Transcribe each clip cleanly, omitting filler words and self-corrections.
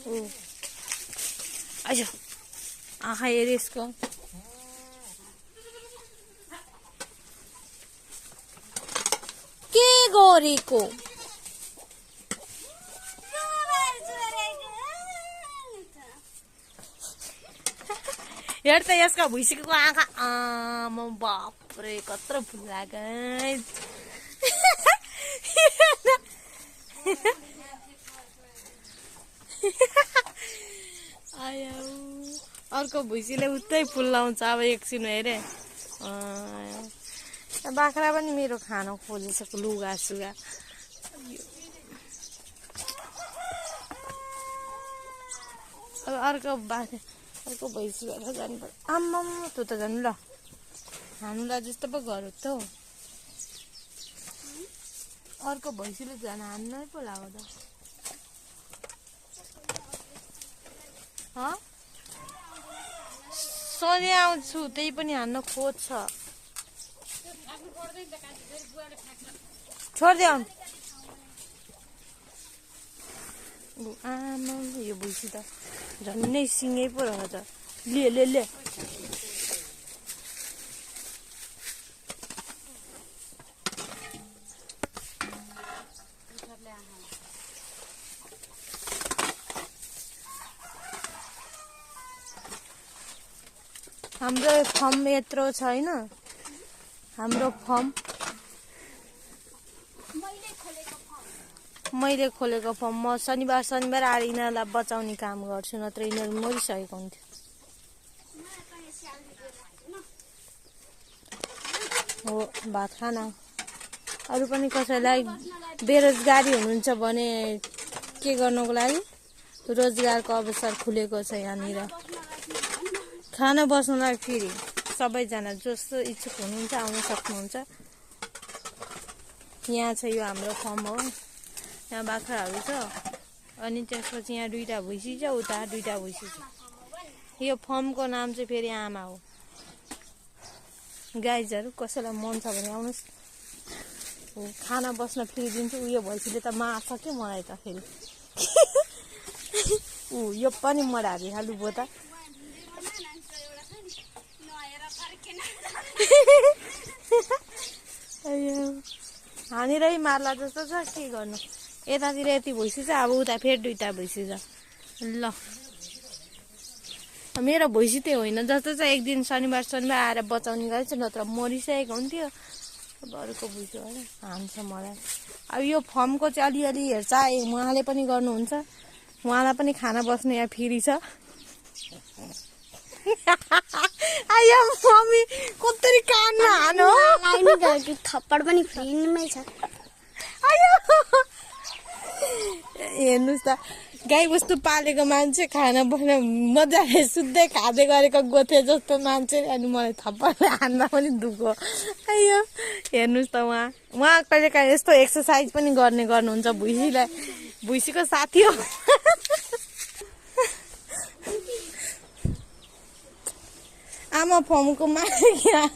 आइज आँखा हेरे यसको के गरेको हेर त यसको भुइँसीको आँखा आमा बापरे कत्रो फुल्ला गाइस आयो अर्को भुइँसीले उतै फुल लाउँछ अब एकछिन हेरे बाख्रा पनि मेरो खाना खोजिसक्यो लुगा सुगा अब अर्को भैँसी भएर जानु पर्यो आम्मा तँ त जानु ल हानुलाई जस्तो पो घर त हौ अर्को भैँसीले झन् हान्नै पो लाग्यो त सधैँ आउँछु त्यही पनि हान्न खोज्छ छोड्दै आउनु आमा यो भुइँसी त झन्नै सिँगै पो रहेछ ले हाम्रो फर्म यत्रो छैन हाम्रो फर्म मैले खोलेको फर्म म शनिबार आएर यिनीहरूलाई बचाउने काम गर्छु नत्र यिनीहरू मरिसकेको हुन्थ्यो हो भात खाना अरू पनि कसैलाई बेरोजगारी हुनुहुन्छ भने के गर्नको लागि रोजगारको अवसर खुलेको छ यहाँनिर खाना बस्नलाई फेरि सबैजना जस्तो इच्छुक हुनुहुन्छ आउन सक्नुहुन्छ यहाँ छ यो हाम्रो फर्म हो यहाँ बाख्राहरू छ अनि त्यसपछि यहाँ दुईटा भुइँसी छ उता दुईटा भुइँसी छ यो फर्मको नाम चाहिँ फेरि आमा हो गाइजहरू कसैलाई मन छ भने आउनुहोस् खाना बस्न फ्री दिन्छु उयो भैँसीले त मार्छ के मलाई त फेरि यो पनि मडारी हालु बो त हानेरै मार्ला जस्तो छ के गर्नु यतातिर यति भुइँसी छ अब उता फेरि दुईटा भुइँसी छ ल मेरो भुइँसी त्यही होइन जस्तो चाहिँ एक दिन शनिबार आएर बचाउने गरेछ नत्र मरिसकेको हुन्थ्यो अब अरूको भुइँसी होला हान्छ मलाई अब यो फर्मको चाहिँ अलिअलि हेरचाह उहाँले पनि गर्नुहुन्छ उहाँलाई पनि खाना बस्ने यहाँ फ्री छ आया मम्मी कतरी कानमा हानो थप्पड पनि फ्रीमै छ हेर्नुहोस् त गाई बस्तु पालेको मान्छे खाना बनाउ मजाले सुत्दै खाँदै गरेको गोथे जस्तो मान्छे अनि मलाई थप्पड हान्न पनि दुःख आयो हेर्नुहोस् त उहाँ कहिले काहीँ यस्तो एक्सर्साइज पनि गर्नुहुन्छ भुइँसीको साथी हो आमा फर्मको मालिक यहाँ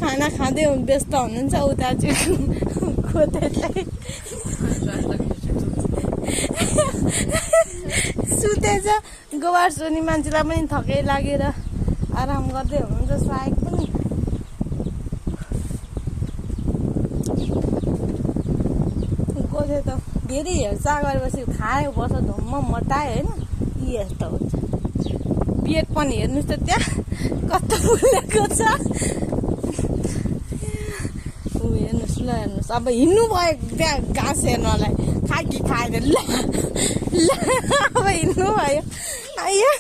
खाना खाँदै व्यस्त हुनुहुन्छ उता चाहिँ गोथे चाहिँ सुतेछ गोबर सोनी मान्छेलाई पनि थकै लागेर आराम गर्दै हुनुहुन्छ सायद पनि गोथे त धेरै हेरचाह गरेपछि खायो बस्छ धुम्म मटायो होइन यस्तो हुन्छ पेट पनि हेर्नुहोस् त त्यहाँ कस्तो फुलेको छ हेर्नुहोस् ल हेर्नुहोस् अब हिँड्नु भयो त्यहाँ घाँस हेर्नलाई खाकी खाएर ल अब हिँड्नु भयो आयो